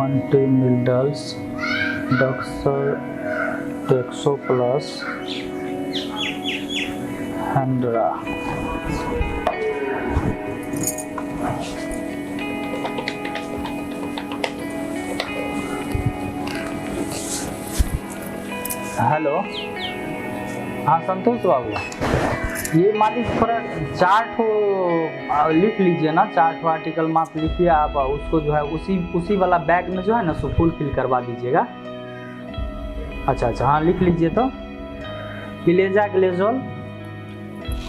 antimildeals, Dexoplus, Hendra. Hello, हाँ संतोष बाबू, ये मालिक थोड़ा चार्ट लिख लीजिए ना, चार्ट आर्टिकल माप लिखिए आप, उसको जो है उसी वाला बैग में जो है ना सो फुल फिल करवा दीजिएगा। अच्छा, हाँ लिख लीजिए तो इलेजा ग्लेजोल,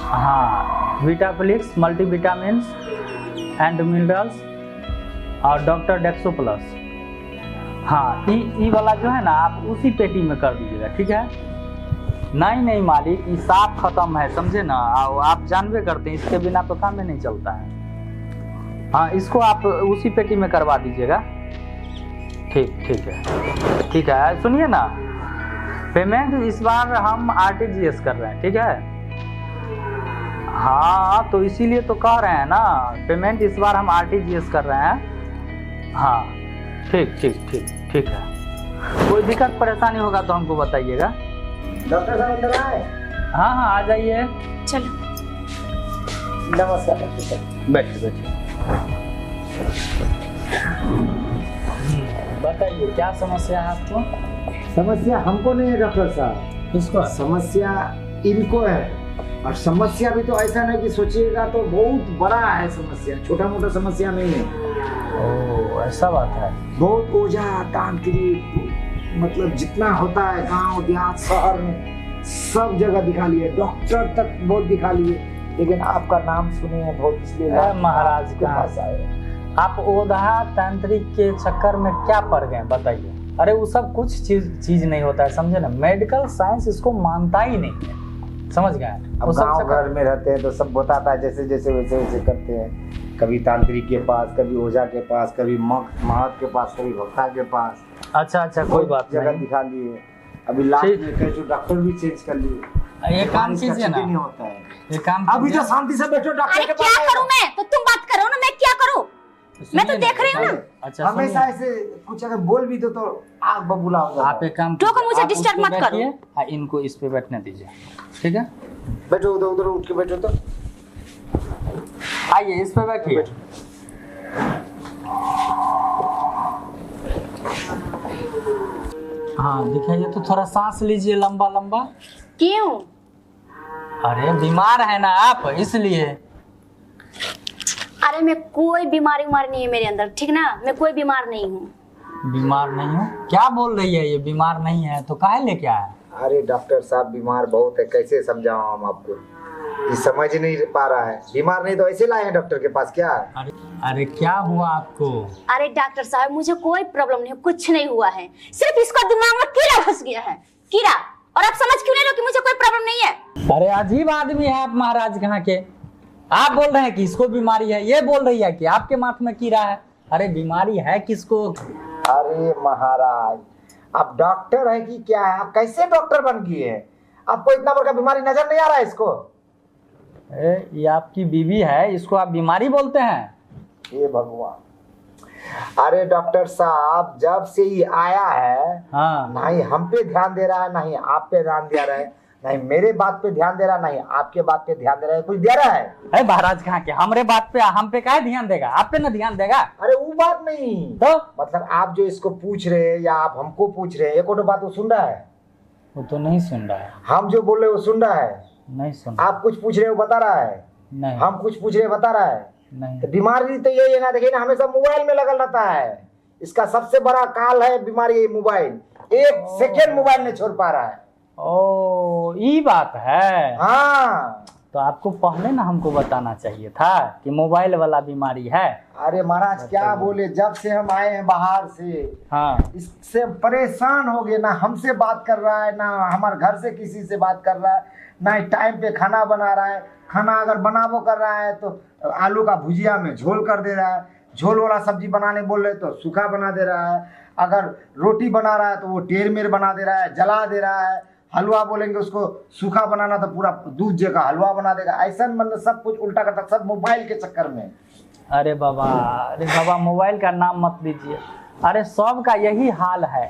हाँ विटाफ्लिक्स मल्टीविटामिन एंड मिनरल्स और डॉक्टर डेक्सोप्लस, हाँ ई वाला जो है ना आप उसी पेटी में कर दीजिएगा, ठीक है। नहीं मालिक, ये साफ खत्म है, समझे ना, आप जानबे करते हैं इसके बिना तो काम में नहीं चलता है। हाँ इसको आप उसी पेटी में करवा दीजिएगा। ठीक है। सुनिए ना, पेमेंट इस बार हम RTGS कर रहे हैं, ठीक है। हाँ तो इसीलिए तो कह रहे हैं ना, पेमेंट इस बार हम RTGS कर रहे हैं। हाँ ठीक है। कोई दिक्कत परेशानी होगा तो हमको बताइएगा। डॉक्टर साहब अंदर आए? हाँ आ जाइए। चलो। नमस्कार डॉक्टर साहब। बैठिए। बताइए क्या समस्या है आपको? समस्या हमको नहीं है डॉक्टर साहब, किसको? समस्या इनको है। और समस्या भी तो ऐसा नहीं कि सोचिएगा तो बहुत बड़ा है समस्या, छोटा मोटा समस्या नहीं है। ओह ऐसा बात है। बहुत ओझा तांत्रिक, मतलब जितना होता है गांव देहात शहर में सब जगह दिखा लिए, डॉक्टर तक बहुत दिखा लिए, लेकिन आपका नाम सुने हैं बहुत, इसलिए महाराज के पास आए। आप ओझा तांत्रिक के चक्कर में क्या पड़ गए बताइए। अरे वो सब कुछ चीज नहीं होता है, समझे ना, मेडिकल साइंस इसको मानता ही नहीं है, समझ गए। अब गाँव घर में रहते हैं तो सब बताता है, जैसे वैसे करते हैं, कभी तांत्रिक के पास, कभी ओझा के पास, कभी महत के पास, कभी भक्ता के पास। अच्छा कोई बात जगह नहीं, दिखा लिए। अभी लास्ट में कई डॉक्टर भी चेंज कर लिए। ये काम कीजिए ना, नहीं होता है ये काम अभी तो शांति से बैठो डॉक्टर के पास। क्या करूं मैं? तो तुम बात करो ना, मैं क्या करूं? मैं तो देख रही हूँ ना। अच्छा हमेशा ऐसे कुछ अगर बोल भी दो तो आग बबूला हो जाता है। आप एक काम तो मुझे डिस्टर्ब मत करो। इनको इस पे बैठने दीजिए, ठीक है। बैठो, उधर उठ के बैठो तो। आइए इस पे बैठिए। हाँ दिखाइए तो, थोड़ा सांस लीजिए लंबा। क्यों? अरे बीमार है ना आप, इसलिए। अरे मैं कोई बीमारी नहीं है मेरे अंदर, ठीक ना, मैं कोई बीमार नहीं हूँ। बीमार नहीं हो? क्या बोल रही है ये, बीमार नहीं है तो काहे लेके आया? अरे डॉक्टर साहब बीमार बहुत है, कैसे समझाऊं हम आपको, ये समझ नहीं पा रहा है। बीमार नहीं तो ऐसे लाए हैं डॉक्टर के पास क्या? अरे क्या हुआ आपको? अरे डॉक्टर साहब मुझे कोई प्रॉब्लम नहीं, कुछ नहीं हुआ है, सिर्फ इसका दिमाग में कीड़ा फंस गया है, कीड़ा। और आप समझ क्यों नहीं रहे कि मुझे कोई प्रॉब्लम नहीं है? अरे अजीब आदमी है आप महाराज कहाँ के। आप बोल रहे हैं कि इसको बीमारी है, ये बोल रही है कि आपके माथ में कीड़ा है। अरे बीमारी है किसको? अरे महाराज आप डॉक्टर है कि क्या है? आप कैसे डॉक्टर बन गए हैं? आपको इतना बड़ा बीमारी नजर नहीं आ रहा है इसको? ये आपकी बीवी है, इसको आप बीमारी बोलते हैं? हे भगवान। अरे डॉक्टर साहब जब से ये आया है, हाँ, ना ही हम पे ध्यान दे रहा है, ना ही आप पे ध्यान दे रहा है, ना ही मेरे बात पे ध्यान दे रहा है, ना ही आपके बात पे ध्यान दे रहा है, कुछ दे रहा है? अरे महाराज कहाँ के, हमरे बात पे हम पे काहे ध्यान देगा, आप पे ना ध्यान देगा। अरे वो बात नहीं तो मतलब आप जो इसको पूछ रहे हैं या आप हमको पूछ रहे हैं, एक और बात वो सुन रहा है? वो तो नहीं सुन रहा है। हम जो बोल रहे वो सुन रहा है? नहीं सुन। आप कुछ पूछ रहे हो बता रहा है? नहीं। हम कुछ पूछ रहे बता रहा है? नहीं। तो बीमारी तो यही है ना, देखिए ना हमेशा मोबाइल में लगल रहता है, इसका सबसे बड़ा काल है बीमारी मोबाइल, एक सेकेंड मोबाइल नहीं छोड़ पा रहा है। ओ ये बात है। हाँ तो आपको पहले ना हमको बताना चाहिए था कि मोबाइल वाला बीमारी है। अरे महाराज क्या बोले, जब से हम आए हैं बाहर से, हाँ, इससे परेशान हो गए, ना हमसे बात कर रहा है, ना हमारे घर से किसी से बात कर रहा है, ना ही टाइम पे खाना बना रहा है। खाना अगर बनावो कर रहा है तो आलू का भुजिया में झोल कर दे रहा है, झोल वाला सब्जी बनाने बोल रहे तो सूखा बना दे रहा है, अगर रोटी बना रहा है तो वो टेढ़ मेढ़ बना दे रहा है, जला दे रहा है, हलवा बोलेंगे उसको सूखा बनाना तो पूरा दूध जगह हलवा बना देगा। ऐसा मतलब सब कुछ उल्टा करता, सब मोबाइल के चक्कर में। अरे बाबा मोबाइल का नाम मत लीजिए। अरे सबका यही हाल है।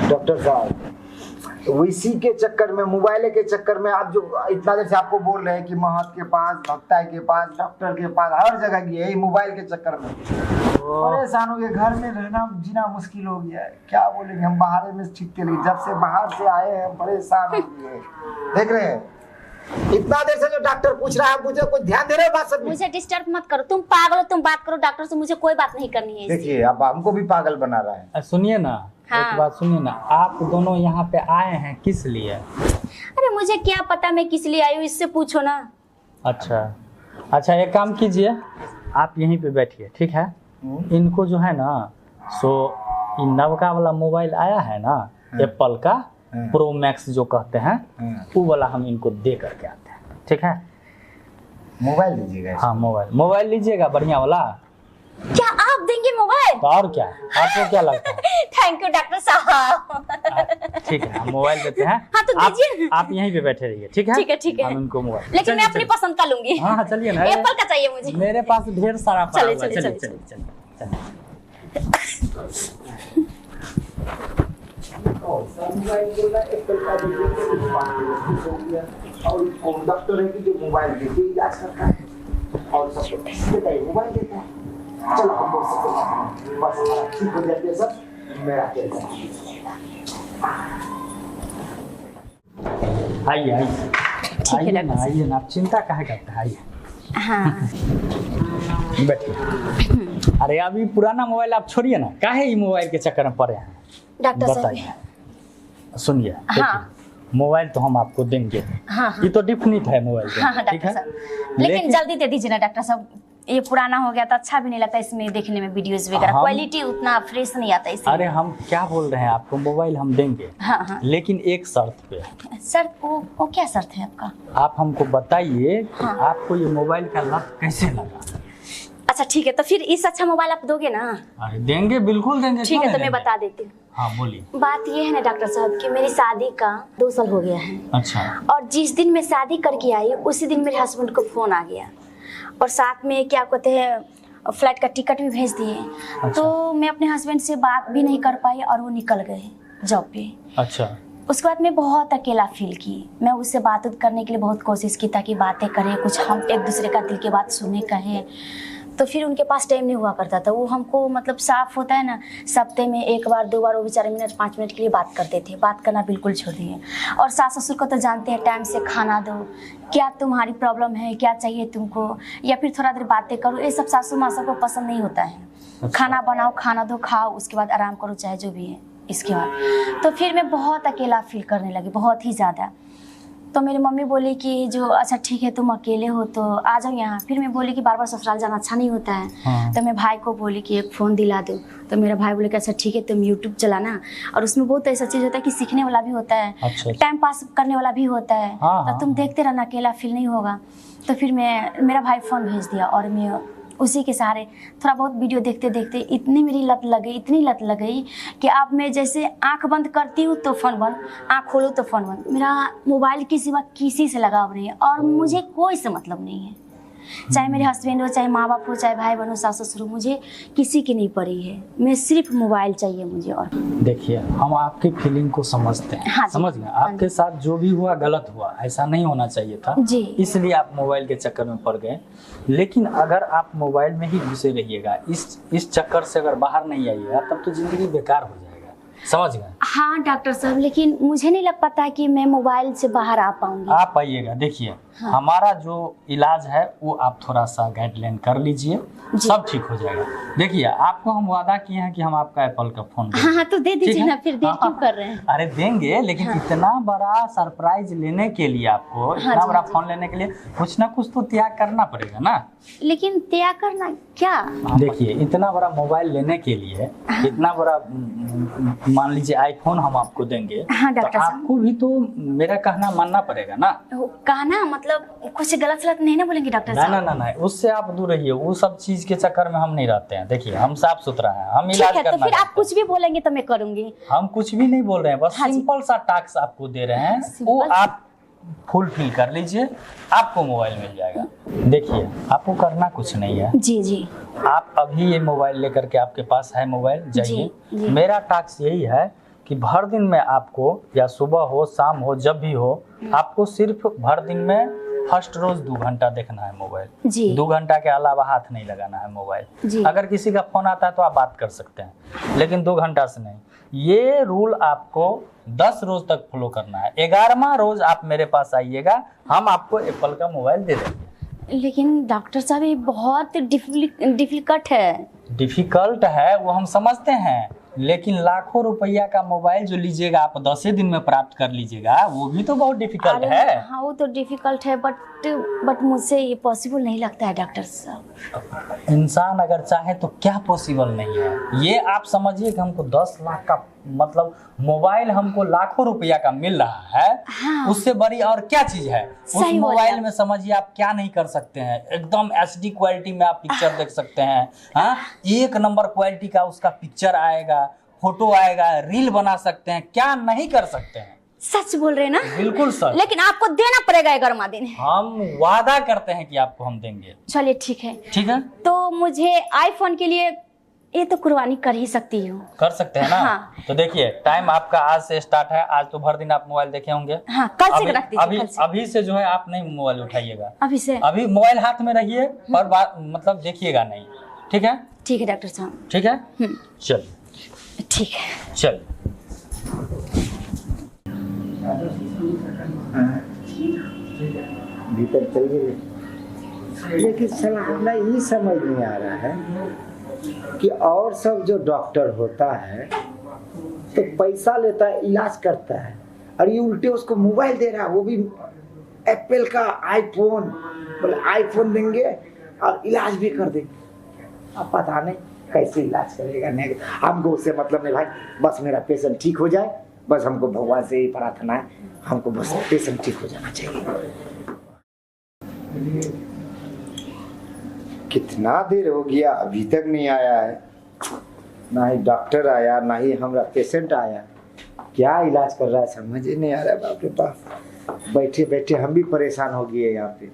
डॉक्टर साहब इसी के चक्कर में, मोबाइल के चक्कर में, आप जो इतना देर से आपको बोल रहे हैं कि महत के पास, भक्ता के पास, डॉक्टर के पास, हर जगह की यही मोबाइल के चक्कर में परेशान हो गए। घर में रहना जीना मुश्किल हो गया है, क्या बोलेंगे हम। बाहर में ठीक थे, लेकिन जब से बाहर से आए हैं परेशान हो गए। देख रहे हैं इतना देर से जो डॉक्टर पूछ रहा है, मुझे कोई ध्यान दे रहे हो बात सब? मुझे डिस्टर्ब मत करो, तुम पागल हो, तुम बात करो डॉक्टर से, मुझे कोई बात नहीं करनी है। देखिए अब हमको भी पागल बना रहा है। सुनिए ना, हाँ। एक बात सुनिए ना, आप दोनों यहाँ पे आए हैं किस लिए? अरे मुझे क्या पता मैं किस लिए आई हूँ, इससे पूछो ना। अच्छा एक काम कीजिए, आप यहीं पे बैठिए, ठीक है? इनको जो है ना, सो इन नवका वाला मोबाइल आया है ना, एप्पल का प्रो मैक्स जो कहते हैं, वो वाला हम इनको दे करके आते हैं, ठीक है? मोबाइल लीजिएगा? हाँ मोबाइल लीजिएगा, बढ़िया वाला। क्या आप देंगे मोबाइल? तो और क्या, आपको क्या लगता है? थैंक यू डॉक्टर साहब। ठीक है, हम मोबाइल देते हैं। हाँ तो दीजिए। आप यहीं पे बैठे रहिए, ठीक है? ठीक है। हम इनको मोबाइल, लेकिन मैं अपनी पसंद का लूंगी। हाँ चलिए ना, एप्पल का चाहिए मुझे। मेरे पास ढेर सारा पड़ा हुआ है। चलिए। और डॉक्टर है कि जो मोबाइल देके इलाज करता है और सबको देता है, मोबाइल देता है। चलो हम बोल सकते हैं बस हमारा ठीक हो जाते सब, मेरा टेंशन। आइए ठीक है डॉक्टर आइए ना, आप चिंता काहे करते हैं, आइए। हाँ बैठिए। अरे अभी पुराना मोबाइल आप छोड़िए ना, काहे ये मोबाइल के चक्कर में पड़े हैं? डॉक्टर साहब। बताइए, सुनिए। हाँ। मोबाइल तो हम आपको देंगे। हाँ। ये तो डिफिनिट है मोबाइल का, हाँ ठीक डॉक्टर है? साहब, लेकिन जल्दी दे दीजिए ना डॉक्टर साहब, ये पुराना हो गया तो अच्छा भी नहीं लगता इसमें देखने में, वीडियोस वगैरह क्वालिटी उतना फ्रेश नहीं आता इसमें। अरे हम क्या बोल रहे हैं, आपको मोबाइल हम देंगे। हाँ। लेकिन एक शर्त पे। सर वो क्या शर्त है आपका? आप हमको बताइए कि हाँ। आपको ये मोबाइल का लत कैसे लगा? अच्छा ठीक है, तो फिर इस अच्छा मोबाइल आप दोगे ना? अरे देंगे, बिल्कुल देंगे। ठीक है, क्यों तो नहीं मैं देंगे? बता देती हूँ। हाँ बोलिए। बात ये है ना डॉक्टर साहब कि मेरी शादी का 2 साल हो गया है। अच्छा। और जिस दिन मैं शादी करके आई उसी दिन मेरे हस्बैंड को फोन आ गया, और साथ में क्या कहते हैं फ्लाइट का टिकट भी भेज दिए। अच्छा। तो मैं अपने हस्बैंड से बात भी नहीं कर पाई और वो निकल गए जॉब पे। अच्छा। उसके बाद मैं बहुत अकेला फील की। मैं उससे बात करने के लिए बहुत कोशिश की ताकि बातें करें, कुछ हम एक दूसरे का दिल की बात सुने कहें, तो फिर उनके पास टाइम नहीं हुआ करता था। वो हमको मतलब साफ होता है ना, सप्ते में 1 बार 2 बार वो बेचारे मिनट 5 मिनट के लिए बात करते थे, बात करना बिल्कुल छोड़ दिए। और सास ससुर को तो जानते हैं, टाइम से खाना दो, क्या तुम्हारी प्रॉब्लम है, क्या चाहिए तुमको, या फिर थोड़ा देर बातें करो, ये सब सासू माँ सबको पसंद नहीं होता है। अच्छा। खाना बनाओ, खाना दो, खाओ, उसके बाद आराम करो, चाहे जो भी है। इसके बाद तो फिर मैं बहुत अकेला फील करने लगी, बहुत ही ज़्यादा। तो मेरी मम्मी बोली कि जो अच्छा ठीक है तुम अकेले हो तो आ जाओ यहाँ। फिर मैं बोली कि बार बार ससुराल जाना अच्छा नहीं होता है। हाँ। तो मैं भाई को बोली कि एक फ़ोन दिला दो। तो मेरा भाई बोले कि अच्छा ठीक है तुम यूट्यूब चलाना, और उसमें बहुत ऐसा चीज़ होता है कि सीखने वाला भी होता है, अच्छा। टाइम पास करने वाला भी होता है। हाँ, तो तुम देखते रहना, अकेला फील नहीं होगा। तो फिर मेरा भाई फ़ोन भेज दिया और मैं उसी के सहारे थोड़ा बहुत वीडियो देखते देखते इतनी मेरी लत लग गई, इतनी लत लग गई कि अब मैं जैसे आंख बंद करती हूँ तो फ़ोन बंद, आंख खोलूँ तो फ़ोन बंद। मेरा मोबाइल के सिवा किसी से लगाव नहीं है और मुझे कोई से मतलब नहीं है। चाहे मेरे हस्बैंड हो, चाहे माँ बाप हो, चाहे भाई बहन हो, सास ससुर हो, मुझे किसी की नहीं पड़ी है। मैं सिर्फ मोबाइल चाहिए मुझे। और देखिए हम आपकी फीलिंग को समझते हैं। हाँ जी। समझ गए, आपके साथ जो भी हुआ गलत हुआ, ऐसा नहीं होना चाहिए था जी। इसलिए आप मोबाइल के चक्कर में पड़ गए। लेकिन अगर आप मोबाइल में ही घुसे रहिएगा, इस चक्कर से अगर बाहर नहीं आइएगा, तब तो जिंदगी बेकार हो जाएगा। समझ गए? हाँ डॉक्टर साहब, लेकिन मुझे नहीं लग पाता कि मैं मोबाइल से बाहर आ पाऊंगी। आप आइएगा, देखिए हाँ। हमारा जो इलाज है वो आप थोड़ा सा गाइडलाइन कर लीजिए, सब ठीक हो जाएगा। देखिए आपको हम वादा किए हैं कि हम आपका एप्पल का फोन देंगे। हाँ तो दे ठीक दीजिए है? ना, फिर देर क्यों कर रहे हैं? अरे देंगे, लेकिन इतना बड़ा सरप्राइज लेने के लिए आपको, इतना जी, बड़ा हाँ जी। फोन लेने के लिए कुछ ना कुछ तो त्याग करना पड़ेगा ना। लेकिन त्याग करना क्या? देखिए इतना बड़ा मोबाइल लेने के लिए, इतना बड़ा मान लीजिए आईफोन हम आपको देंगे, हाँ, तो डॉक्टर साहब। आपको भी तो मेरा कहना मानना पड़ेगा ना। कहना मतलब कुछ गलत सलत नहीं ना बोलेंगे डॉक्टर ना साहब? ना ना ना, उससे आप दूर रहिए। वो सब चीज के चक्कर में हम नहीं रहते हैं। देखिए हम साफ सुथरा हैं, हम ठीक इलाज है, तो करना फिर आप चाहते कुछ भी बोलेंगे तो मैं करूंगी। हम कुछ भी नहीं बोल रहे हैं, बस हाँ जी। सिंपल सा टास्क आपको दे रहे हैं, वो सिंपल? आप फुलफिल कर लीजिए, आपको मोबाइल मिल जाएगा। देखिए आपको करना कुछ नहीं है, जी जी आप अभी ये मोबाइल लेकर के, आपके पास है मोबाइल, जाइए। जी। मेरा टास्क यही है कि भर दिन में आपको, या सुबह हो शाम हो जब भी हो, आपको सिर्फ भर दिन में फर्स्ट रोज 2 घंटा देखना है मोबाइल। जी 2 घंटा के अलावा हाथ नहीं लगाना है जी। मोबाइल। अगर किसी का फोन आता है तो आप बात कर सकते हैं, लेकिन 2 घंटा से नहीं। ये रूल आपको 10 रोज तक फॉलो करना है। 11वां रोज आप मेरे पास आइएगा, हम आपको एप्पल का मोबाइल दे देंगे। लेकिन डॉक्टर साहब ये बहुत डिफिकल्ट है। डिफिकल्ट है वो हम समझते हैं, लेकिन लाखों रुपया का मोबाइल जो लीजिएगा आप 10 ही दिन में प्राप्त कर लीजिएगा, वो भी तो बहुत डिफिकल्ट अरे है। हाँ वो तो डिफिकल्ट है, बट मुझसे ये पॉसिबल नहीं लगता है डॉक्टर साहब। इंसान अगर चाहे तो क्या पॉसिबल नहीं है। ये आप समझिए कि हमको 10 लाख का मतलब मोबाइल हमको लाखों रुपया का मिल रहा है। हाँ। उससे बड़ी और क्या चीज है उस सही बोले मोबाइल आप। में। समझिए आप क्या नहीं कर सकते हैं, एकदम HD क्वालिटी में आप पिक्चर देख सकते हैं। हाँ, 1 नंबर क्वालिटी का उसका पिक्चर आएगा, फोटो आएगा, रील बना सकते हैं, क्या नहीं कर सकते हैं। सच बोल रहे हैं ना? बिल्कुल सर। लेकिन आपको देना पड़ेगा 11वां दिन। हम वादा करते हैं कि आपको हम देंगे। चलिए ठीक है। ठीक है, तो मुझे आईफोन के लिए ये तो कुर्बानी कर ही सकती हूँ। कर सकते हैं ना? हाँ। तो देखिए टाइम आपका आज से स्टार्ट है। आज तो भर दिन आप मोबाइल देखे होंगे। हाँ कल से अभी रख दीजिए, अभी कल से। अभी से जो है आप नहीं मोबाइल उठाइएगा। अभी से? अभी मोबाइल हाथ में रहिए और बात मतलब देखिएगा नहीं। ठीक है? ठीक है डॉक्टर साहब। ठीक है, चल ठीक है। चल। भीतर चल गए, लेकिन साला हमरा ये समझ नहीं आ रहा है कि और सब जो डॉक्टर होता है तो पैसा लेता है, इलाज करता है, और ये उल्टे उसको मोबाइल दे रहा है, वो भी एप्पल का आईफोन। बोले आईफोन देंगे और इलाज भी कर देंगे। अब पता नहीं कैसे इलाज करेगा। नहीं, हमको उससे मतलब नहीं भाई, बस मेरा पेशेंट ठीक हो जाए, बस हमको भगवान से ही प्रार्थना है, हमको बस पेशेंट ठीक हो जाना चाहिए। कितना देर हो गया अभी तक नहीं आया है, ना ही डॉक्टर आया ना ही हमारा पेशेंट आया। क्या इलाज कर रहा है समझ ही नहीं आ रहा है। बाप रे बाप, बैठे बैठे हम भी परेशान हो गए यहाँ पे।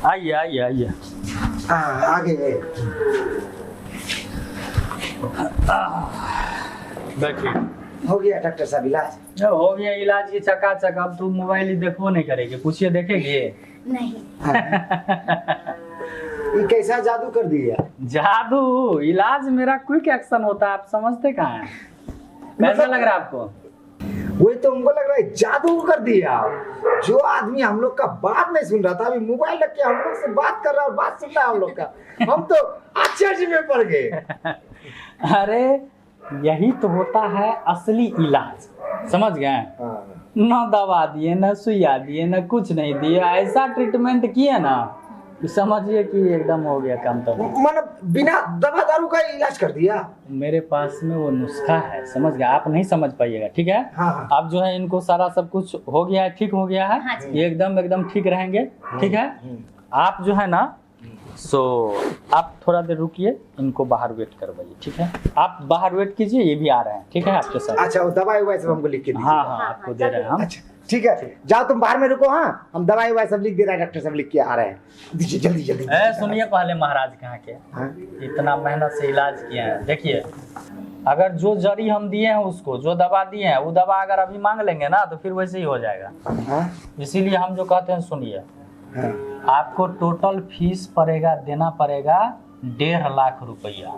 आइए आइए आइए। आ गए। बैठिए। हो गया डॉक्टर साहब इलाज? हो गया इलाज ये चकाचक। अब तू मोबाइल ही देखो नहीं करेगी, पूछिए देखेगी? नहीं। ये कैसा जादू कर दिया? जादू? इलाज मेरा क्विक एक्शन होता है, आप समझते कहाँ हैं? कैसा लग रहा है आपको? वही तो हमको लग रहा है जादू कर दिया। जो आदमी हम लोग का बात नहीं सुन रहा था, अभी मोबाइल रख के हम लोग से बात कर रहा है और बात सुन रहा है हम लोग का। हम तो आश्चर्य में पड़ गए। अरे यही तो होता है असली इलाज, समझ गए? ना दवा दिए, ना सुइया दिए, ना कुछ नहीं दिए, ऐसा ट्रीटमेंट किए ना कि समझिए कि एकदम हो गया काम। तो मतलब बिना दवा दारू का इलाज कर दिया। मेरे पास में वो नुस्खा है, समझ गया? आप नहीं समझ पाइएगा, ठीक है? हाँ। आप जो है इनको सारा सब कुछ हो गया है, ठीक हो गया है। हाँ जी। ये एकदम ठीक रहेंगे, ठीक है? आप जो है ना, सो आप थोड़ा देर रुकिए, इनको बाहर वेट करवाइए, ठीक है? आप बाहर वेट कीजिए, ये भी आ रहे हैं, ठीक है आपके साथ? अच्छा, वो दवाई ववाई सब हमको लिख के दीजिए। हाँ हाँ आपको दे रहे हैं हम। अच्छा ठीक है, जाओ तुम बाहर में रुको। हाँ, हम दवाई ववाई सब लिख दे रहे हैं, डॉक्टर सब लिख के आ रहे हैं। दीजिए जल्दी जल्दी। सुनिए पहले महाराज कहाँ के, हाँ? इतना मेहनत से इलाज किए हैं। देखिए अगर जो जड़ी हम दिए हैं उसको, जो दवा दिए हैं वो दवा अगर अभी मांग लेंगे ना तो फिर वैसे ही हो जाएगा। हाँ? इसीलिए हम जो कहते हैं सुनिए, हाँ। आपको टोटल फीस पड़ेगा, देना पड़ेगा 1.5 लाख रुपया।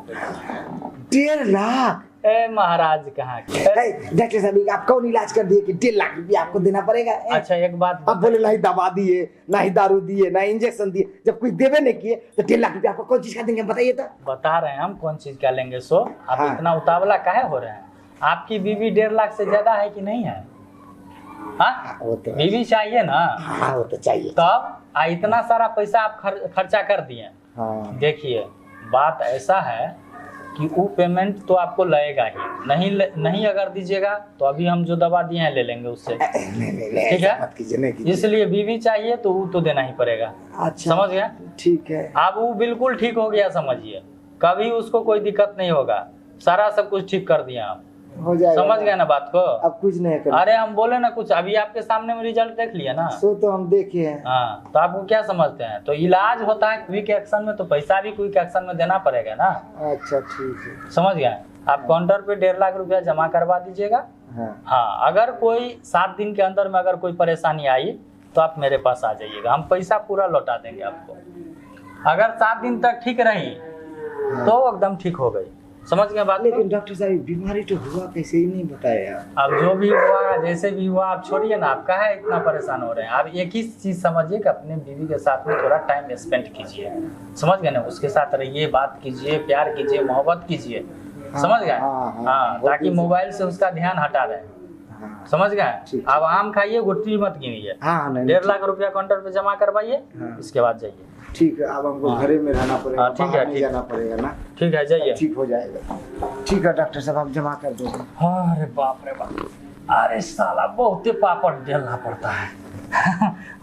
1.5 लाख? ए महाराज कहाँ के? डॉक्टर साहब आप कौन इलाज कर दिए कि 1.5 लाख रुपया आपको देना पड़ेगा? अच्छा एक बात अब बोले ना ही दवा दिए, ना ही दारू दिए, ना इंजेक्शन दिए, जब कुछ देवे नहीं किए तो 1.5 लाख रुपया आपको कौन चीज का देंगे बताइए तो। बता रहे हैं हम कौन चीज का लेंगे। सो आप हाँ। इतना उतावला काहे हो रहे हैं? आपकी बीवी 1.5 लाख से ज्यादा है कि नहीं है? हाँ वो तो बीवी चाहिए ना, हाँ वो तो चाहिए। तब इतना सारा पैसा आप खर्चा कर दिए। हाँ। देखिए बात ऐसा है कि वो पेमेंट तो आपको लगेगा ही, नहीं अगर दीजिएगा तो अभी हम जो दवा दिए हैं ले लेंगे उससे, नहीं, ठीक है? मत कीजिए, नहीं कीजिए। इसलिए बीवी चाहिए तो वो तो देना ही पड़ेगा। अच्छा समझ गया? ठीक है। अब वो बिल्कुल ठीक हो गया, समझिए कभी उसको कोई दिक्कत नहीं होगा, सारा सब कुछ ठीक कर दिया आप। हो जाएगा। समझ गए ना बात को? अब कुछ नहीं कर। अरे हम बोले ना कुछ, अभी आपके सामने में रिजल्ट देख लिया ना। सो तो हम देखे हैं। हाँ, तो आपको क्या समझते हैं? तो इलाज होता है क्विक एक्शन में, तो पैसा भी क्विक एक्शन में देना पड़ेगा ना। अच्छा ठीक है। समझ गए? आप काउंटर पे 1.5 लाख रुपया जमा करवा दीजिएगा। हाँ, अगर कोई 7 दिन के अंदर में अगर कोई परेशानी आई तो आप मेरे पास आ जाइएगा, हम पैसा पूरा लौटा देंगे आपको। अगर 7 दिन तक ठीक रही तो एकदम ठीक हो गई। समझ गए बात? लेकिन डॉक्टर साहब बीमारी तो हुआ कैसे ही नहीं बताया। अब जो भी हुआ, जैसे भी हुआ, आप छोड़िए ना, आप काहे इतना परेशान हो रहे हैं? आप एक ही चीज समझिए कि अपने बीवी के साथ में थोड़ा टाइम स्पेंड कीजिए। समझ गए ना? उसके साथ रहिए, बात कीजिए, प्यार कीजिए, मोहब्बत कीजिए। समझ गए? हाँ, ताकि मोबाइल से उसका ध्यान हटा रहे। समझ गए? अब आम खाइए, गुट्टी मत गिनिए। 1.5 लाख रुपया काउंटर पे जमा करवाइए, इसके बाद जाइए। ठीक है, अब हमको घरे में रहना पड़ेगा। ठीक है, ठीक जाना पड़ेगा ना। ठीक है, जाइए। ठीक हो जाएगा। ठीक है डॉक्टर साहब, आप जमा कर दो। अरे बाप रे बाप, अरे साला बहुते पापड़ झेलना पड़ता है।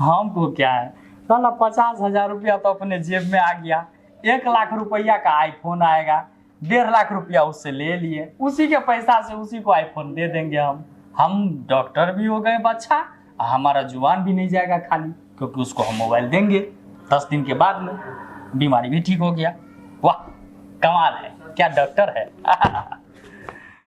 हमको क्या है साला, 50,000 रुपया तो अपने जेब में आ गया, 1 लाख रुपया का आईफोन आएगा, 1.5 लाख रुपया उससे ले लिए, उसी के पैसा से उसी को आईफोन दे देंगे। हम डॉक्टर भी हो गए बच्चा, हमारा जुबान भी नहीं जाएगा खाली, क्योंकि उसको हम मोबाइल देंगे। 10 दिन के बाद में बीमारी भी ठीक हो गया। वाह, कमाल है, क्या डॉक्टर है।